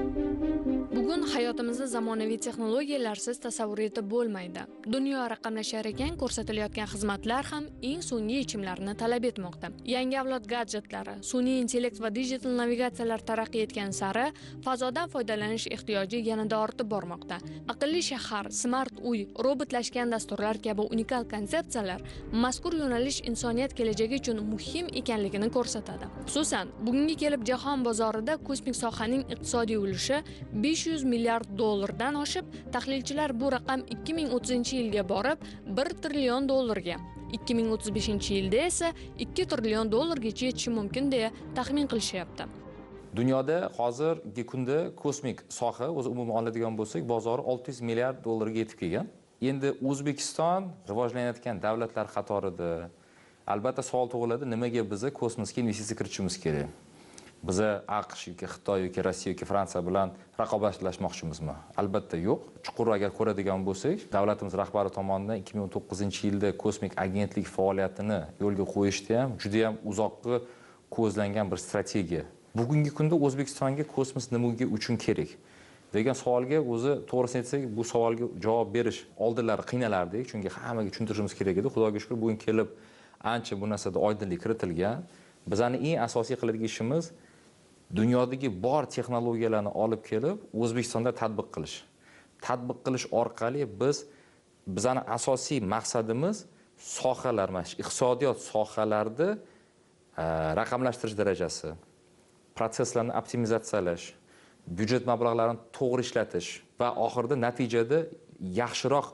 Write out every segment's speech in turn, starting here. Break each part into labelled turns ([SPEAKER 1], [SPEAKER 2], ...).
[SPEAKER 1] Bugun hayotimizni zamonaviy texnologiyalarsiz tasavvur etib bo'lmaydi. Dunyo raqamlashar ekan, ko'rsatilayotgan xizmatlar ham eng so'nggi yechimlarni talab etmoqda. Yangi avlod gadjetlari, sun'iy intellekt va digital navigatsiyalar taraqqiy etgan sari fazodan foydalanish ehtiyoji yanada ortib bormoqda. Aqlli shahar, smart uy, robotlashgan dasturlar kabi unikal konsepsiyalar mazkur yo'nalish insoniyat kelajagi uchun muhim ekanligini ko'rsatadi. Xususan, bugungi kelib jahon bozorida kosmik sohaning iqtisodiy ulushi 500 milliard dollardan oshib, tahlilchilar bu raqam 2030-yilga borib 1 trillion dollarga, 2035-yilda esa 2 trillion dollargacha yetishi mumkin deya taxmin qilishyapti.
[SPEAKER 2] Dunyoda hozirgi kunda kosmik soha o'zi umuman oladigan bo'lsak, bozori 600 milliard dollarga yetib kelgan. Endi O'zbekiston rivojlanayotgan davlatlar qatorida. Albatta savol tug'iladi, nimaga biz kosmosga investitsiya kiritishimiz kerak? Biz AQSh yoki Xitoy yoki Rossiya yoki Fransiya bilan raqobatlashmoqchimizmi? Albatta yo'q. Chuqur agar ko'radigan bo'lsak, davlatimiz rahbari tomonidan 2019-yilda kosmik agentlik faoliyatini yo'lga qo'yishda ham juda ham uzoqqa ko'zlangan bir strategiya. Bugungi kunda O'zbekistonga kosmos nima uchun kerak degan savolga o'zi to'g'risini aytsak, bu savolga javob berish oldinlari qiynalardik, chunki hammaga tushuntirishimiz kerak edi. Xudoga shukr, bugun kelib ancha bu narsada oydinlik kiritilgan. Bizning eng asosiy qiladigan ishimiz dunyodagi bor texnologiyalarni olib kelib O'zbekistonda tatbiq qilish. Tatbiq qilish orqali bizning asosiy maqsadimiz sohalar, iqtisodiyot sohalarida raqamlashtirish darajasi, proseslarni optimizatsiyalash, byudjet mablag'larini to'g'ri ishlatish va oxirida natijada yaxshiroq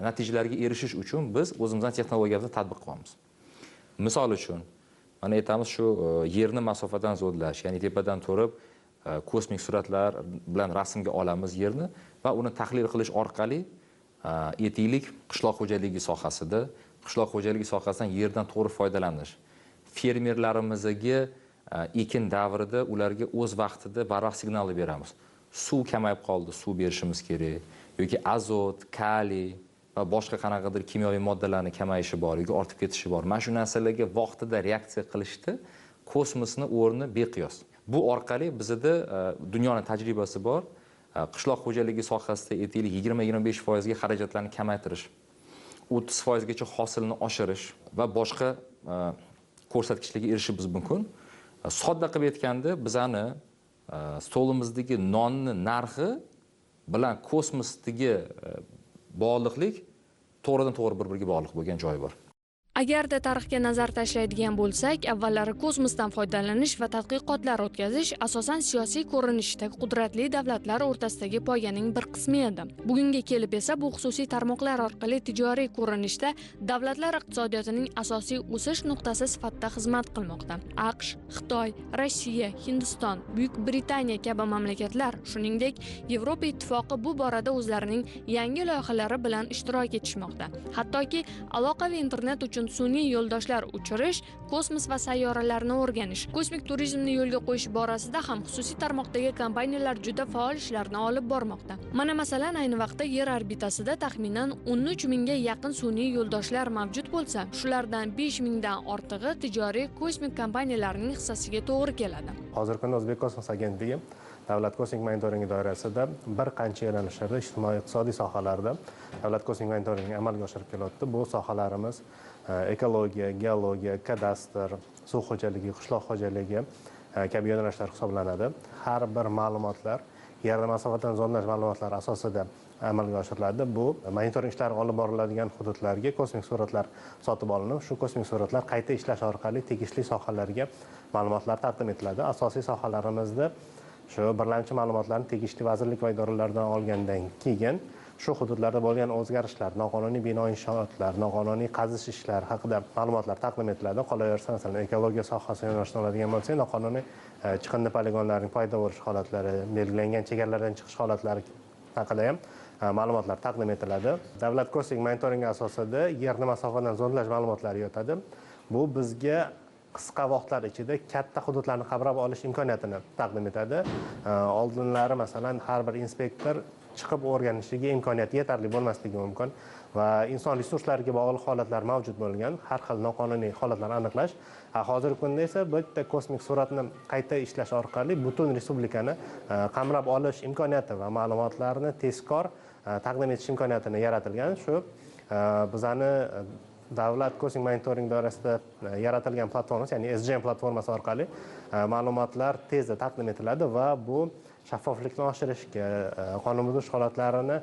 [SPEAKER 2] natijalarga erishish uchun biz o'zimizning texnologiyalarni tatbiq qilamiz. Misol uchun, mana aytamiz shu yerni masofadan zo'dlash, ya'ni tepadan turib kosmik suratlar bilan rasmga olamiz yerni va uni tahlil qilish orqali aytaylik qishloq xo'jaligi sohasida, qishloq xo'jaligi sohasidan yerdan to'g'ri foydalanish. Fermerlarimizga ekin davrida ularga o'z vaqtida barvaqt signalni beramiz. Suv kamayib qoldi, suv berishimiz kerak yoki azot, kaliy va boshqa qanaqadir kimyoviy moddalarning kamayishi bor yoki ortib ketishi bor. Mana shu narsalarga vaqtida reaksiya qilishda kosmosning o'rni beqiyos. Bu orqali bizda dunyoning tajribasi bor. Qishloq xo'jaligi sohasida aytaylik 20-25% ga xarajatlarni kamaytirish, 30% gacha hosilni oshirish va boshqa ko'rsatkichlarga erishishimiz mumkin. Sodda qilib aytganda, bizani stolimizdagi nonni narxi bilan kosmosdagi bog'liqlik to'g'ridan to'g'ri bir-biriga bog'liq bo'lgan joyi bor.
[SPEAKER 1] Agarda tarixga nazar tashlaydigan bo'lsak, avvallari kosmosdan foydalanish va tadqiqotlar o'tkazish asosan siyosiy ko'rinishda qudratli davlatlar o'rtasidagi poyganing bir qismi edi. Bugunga kelib esa bu xususiy tarmoqlar orqali tijoriy ko'rinishda davlatlar iqtisodiyotining asosiy o'sish nuqtasi sifatida xizmat qilmoqda. AQSh, Xitoy, Rossiya, Hindiston, Buyuk Britaniya kabi mamlakatlar, shuningdek Yevropa ittifoqi bu borada o'zlarining yangi loyihalari bilan ishtirok etishmoqda. Hattoki aloqa va internet uchun sun'iy yo'ldoshlar uchirish, kosmos va sayyoralarni o'rganish, kosmik turizmni yo'lga qo'yish borasida ham xususiy tarmoqdagi kompaniyalar juda faol ishlarni olib bormoqda. Mana masalan, ayni vaqtda Yer orbitasida taxminan 13 mingga yaqin sun'iy yo'ldoshlar mavjud bo'lsa, shulardan 5 mingdan ortig'i tijoriy kosmik kompaniyalarning hissasiga to'g'ri keladi.
[SPEAKER 3] Hozirgi kunda O'zbek kosmos agentligi davlat kosmik monitoringi doirasida bir qancha yo'nalishlarda ijtimoiy-iqtisodiy sohalarda davlat kosmik monitoringini amalga oshirib kelyapti. Bu sohalarimiz ekologiya, geologiya, kadastr, suv xo'jaligi, qishloq xo'jaligi kabi yo'nalishlar hisoblanadi. Har bir ma'lumotlar yerni masofadan zonlash ma'lumotlari asosida amalga oshiriladi. Bu monitoring ishlari olib boriladigan hududlarga kosmik suratlar sotib olinib, shu kosmik suratlar qayta ishlash orqali tegishli sohalarga ma'lumotlar taqdim etiladi. Asosiy sohalarimizda shu birlamchi ma'lumotlarni tegishli vazirlik va idoralardan olgandan keyin shu hududlarda bo'lgan o'zgarishlar, noqonuniy bino inshootlar, noqonuniy qazish ishlari haqida ma'lumotlar taqdim etiladi. Qolaversa, masalan, ekologiya sohasiga yo'nalishni oladigan bo'lsak, noqonuniy chiqindi poligonlarining paydo bo'lish holatlari, belgilangan chegaralardan chiqish holatlari haqida ham ma'lumotlar taqdim etiladi. Davlat kosmik monitoringi asosida yerni masofadan zonlash ma'lumotlari yotadi. Bu bizga qisqa vaqtlar ichida katta hududlarni qamrab olish imkoniyatini taqdim etadi. Oldinlari masalan har bir inspektor chiqib o'rganishiga imkoniyati yetarli bo'lmasligi mumkin va inson resurslariga bog'liq holatlar mavjud bo'lgan, har xil noqonuniy holatlarni aniqlash. Hozirgi kunda esa bitta kosmik suratni qayta ishlash orqali butun respublikani qamrab olish imkoniyati va ma'lumotlarni tezkor taqdim etish imkoniyatini yaratilgan. Shu bizani davlat kosmik monitoring doirasida yaratilgan platforma, ya'ni SGM platformasi orqali ma'lumotlar tezda taqdim etiladi va bu shaffoflikni oshirishga, qonun buzish holatlarini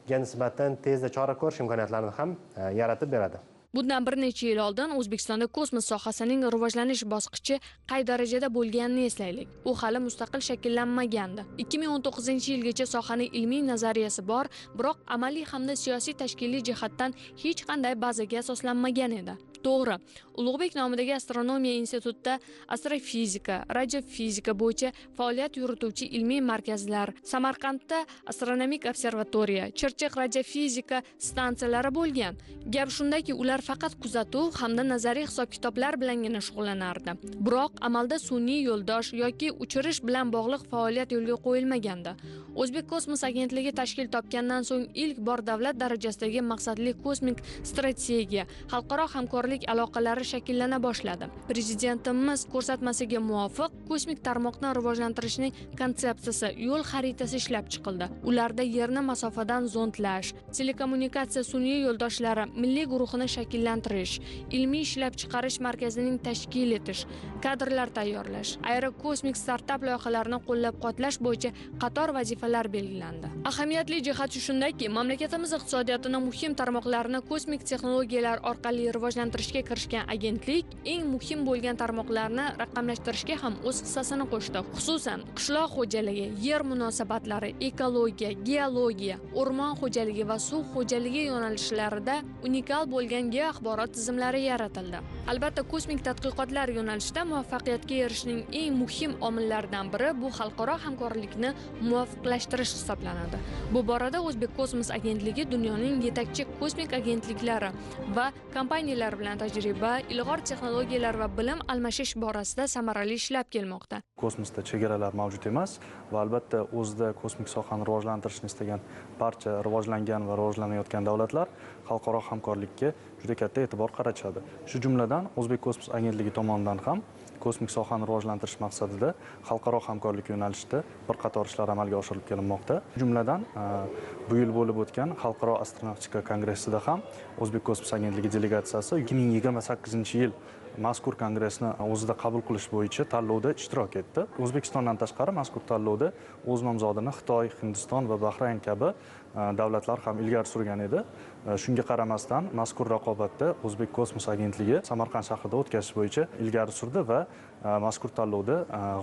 [SPEAKER 3] nisbatan tezda chora ko'rish imkoniyatlarini ham yaratib beradi.
[SPEAKER 1] Bundan bir necha yil oldin O'zbekistonda kosmos sohasining rivojlanish bosqichi qay darajada bo'lganini eslaylik. U hali mustaqil shakllanmagandi. 2019-yilgacha sohaning ilmiy nazariyasi bor, biroq amaliy hamda siyosiy tashkiliy jihatdan hech qanday bazaga asoslanmagan edi. To'g'ri, Ulug'bek nomidagi astronomiya institutida astrofizika, radiofizika bo'yicha faoliyat yurituvchi ilmiy markazlar, Samarqandda astronomik observatoriya, Chirchiq radiofizika stansiyalari bo'lgan. Gap shundaki, ular faqat kuzatuv hamda nazariy hisob-kitoblar bilangina shug'ullanardi. Biroq amalda sun'iy yo'ldosh yoki uchirish bilan bog'liq faoliyat yo'lga qo'yilmagandi. O'zbek kosmos agentligi tashkil topgandan so'ng ilk bor davlat darajasidagi maqsadli kosmik strategiya, xalqaro hamkorlik aloqalari shakllana boshladi. Prezidentimiz ko'rsatmasiga muvofiq kosmik tarmoqni rivojlantirishning konsepsiyasi, yo'l xaritasi ishlab chiqildi. Ularda yerni masofadan zondlash, telekommunikatsiya sun'iy yo'ldoshlari milliy guruhini shakllantirish, ilmiy ishlab chiqarish markazining tashkil etish, kadrlar tayyorlash, aerokosmik startap loyihalarini qo'llab-quvvatlash bo'yicha qator vazifalar belgilandi. Ahamiyatli jihati shundaki, mamlakatimiz iqtisodiyotini muhim tarmoqlarini kosmik texnologiyalar orqali rivojlantirishga kirishgan agentlik eng muhim bo'lgan tarmoqlarni raqamlashtirishga ham o'z hissasini qo'shdi. Xususan, qishloq xo'jaligi, yer munosabatlari, ekologiya, geologiya, o'rmon xo'jaligi va suv xo'jaligi yo'nalishlarida unikal bo'lgan geoaxborot tizimlari yaratildi. Albatta, kosmik tadqiqotlar yo'nalishida muvaffaqiyatga erishishning eng muhim omillaridan biri bu xalqaro hamkorlikni muvofiqlashtirish hisoblanadi. Bu borada O'zbek kosmos agentligi dunyoning yetakchi kosmik agentliklari va kompaniyalar bilan tajriba, ilg'or texnologiyalar va bilim almashish borasida samarali ishlab kelmoqda.
[SPEAKER 4] Kosmosda chegaralar mavjud emas va albatta o'zida kosmik sohani rivojlantirishni istagan barcha rivojlangan va rivojlanayotgan davlatlar xalqaro hamkorlikka juda katta e'tibor qaratishadi. Shu jumladan O'zbek kosmos agentligi tomonidan ham kosmik sohani rivojlantirish maqsadida xalqaro hamkorlik yo'nalishida bir qator ishlar amalga oshirilib kelinmoqda. Jumladan bu yil bo'lib o'tgan Xalqaro astronavtika kongressida ham O'zbek kosmos agentligi delegatsiyasi 2028-yil mazkur kongressni o'zida qabul qilish bo'yicha tanlovda ishtirok etdi. O'zbekistondan tashqari mazkur tanlovda o'z nomzodini Xitoy, Hindiston va Bahrayn kabi davlatlar ham ilgari surgan edi. Shunga qaramasdan mazkur raqobatda O'zbek kosmos agentligi Samarqand shahrida o'tkazish bo'yicha ilgari surdi va mazkur tanlovda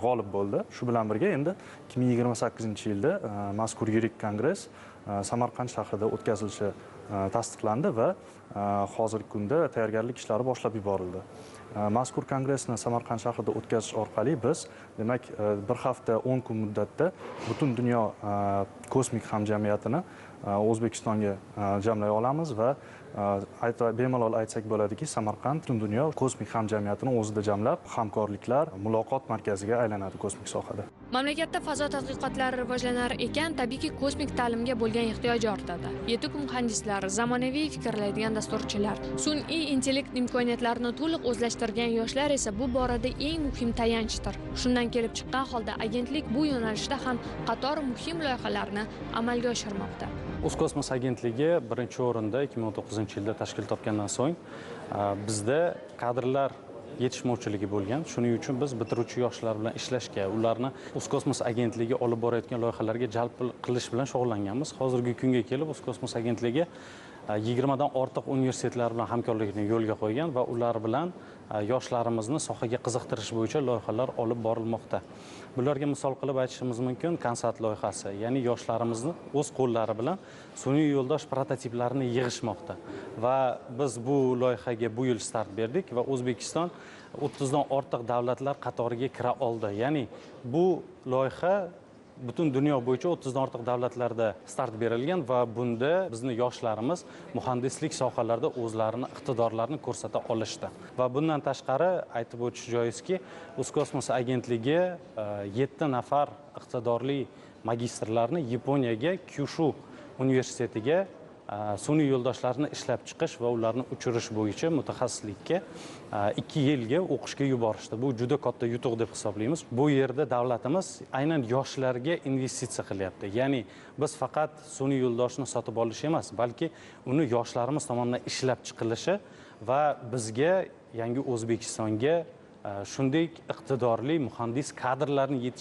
[SPEAKER 4] g'olib bo'ldi. Shu bilan birga endi 2028-yilda mazkur yirik kongress Samarqand shahrida o'tkazilishi tasdiqlandi va hozirgi kunda tayyorgarlik ishlari boshlab yuborildi. Mazkur kongressni Samarqand shahrida o'tkazish orqali biz, demak, bir hafta 10 kun muddatda butun dunyo kosmik hamjamiyatini O'zbekistonga jamlay olamiz va bemalol aytsak bo'ladiki, Samarqand butun dunyo kosmik hamjamiyatini o'zida jamlab, hamkorliklar, muloqot markaziga aylanadi kosmik sohada.
[SPEAKER 1] Mamlakatda fazo tadqiqotlari rivojlanar ekan, tabiiyki kosmik ta'limga bo'lgan ehtiyoj ortadi. Yetuk muhandislar, zamonaviy fikrlaydigan dasturchilar, sun'iy intellekt imkoniyatlarini to'liq o'zlashtirgan yoshlar esa bu borada eng muhim tayanchdir. Shundan kelib chiqqan holda agentlik bu yo'nalishda ham qator muhim loyihalarni amalga oshirmoqda.
[SPEAKER 5] O'zkosmos agentligi birinchi o'rinda 2019-yilda tashkil topgandan so'ng bizda kadrlar yetishmovchiligi bo'lgan. Shuning uchun biz bitiruvchi yoshlar bilan ishlashga, ularni O'zkosmos agentligi olib borayotgan loyihalarga jalb qilish bilan shug'ullanganmiz. Hozirgi kunga kelib O'zkosmos agentligi 20 dan ortiq universitetlar bilan hamkorlikni yo'lga qo'ygan va ular bilan yoshlarimizni sohaga qiziqtirish bo'yicha loyihalar olib borilmoqda. Bularga misol qilib aytishimiz mumkin Kansat loyihasi, ya'ni yoshlarimizni o'z qo'llari bilan sun'iy yo'ldosh prototiplarini yig'ishmoqda. Va biz bu loyihaga bu yil start berdik va O'zbekiston 30 dan ortiq davlatlar qatoriga kira oldi. Ya'ni bu loyiha butun dunyo bo'yicha 30 dan ortiq davlatlarda start berilgan va bunda bizni yoshlarimiz muhandislik sohalarida o'zlarini iqtidorlarini ko'rsata olishdi. Va bundan tashqari aytib o'tish joizki, O'zkosmos agentligi 7 nafar iqtidorli magistrlarni Yaponiyaga Kyushu universitetiga sun'iy yo'ldoshlarni ishlab chiqish va ularni uchirish bo'yicha mutaxassislikka 2 yilga o'qishga yuborishdi. Bu juda katta yutuq deb hisoblaymiz. Bu yerda davlatimiz aynan yoshlarga investitsiya qilyapti. Ya'ni biz faqat sun'iy yo'ldoshni sotib olish emas, balki uni yoshlarimiz tomonidan ishlab chiqilishi va bizga yangi O'zbekistonga shunday iqtidorli muhandis kadrlarni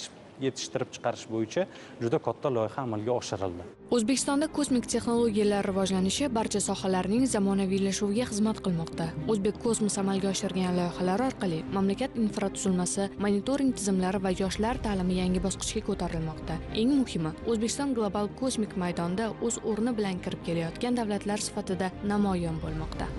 [SPEAKER 5] yetishtirib chiqarish bo'yicha juda katta loyiha amalga oshirildi.
[SPEAKER 1] O'zbekistonda kosmik texnologiyalar rivojlanishi barcha sohalarning zamonaviylashuviga xizmat qilmoqda. O'zbek kosmos amalga oshirgan loyihalar orqali mamlakat infratuzilmasi, monitoring tizimlari va yoshlar ta'limi yangi bosqichga ko'tarilmoqda. Eng muhimi, O'zbekiston global kosmik maydonda o'z o'rni bilan kirib kelayotgan davlatlar sifatida namoyon bo'lmoqda.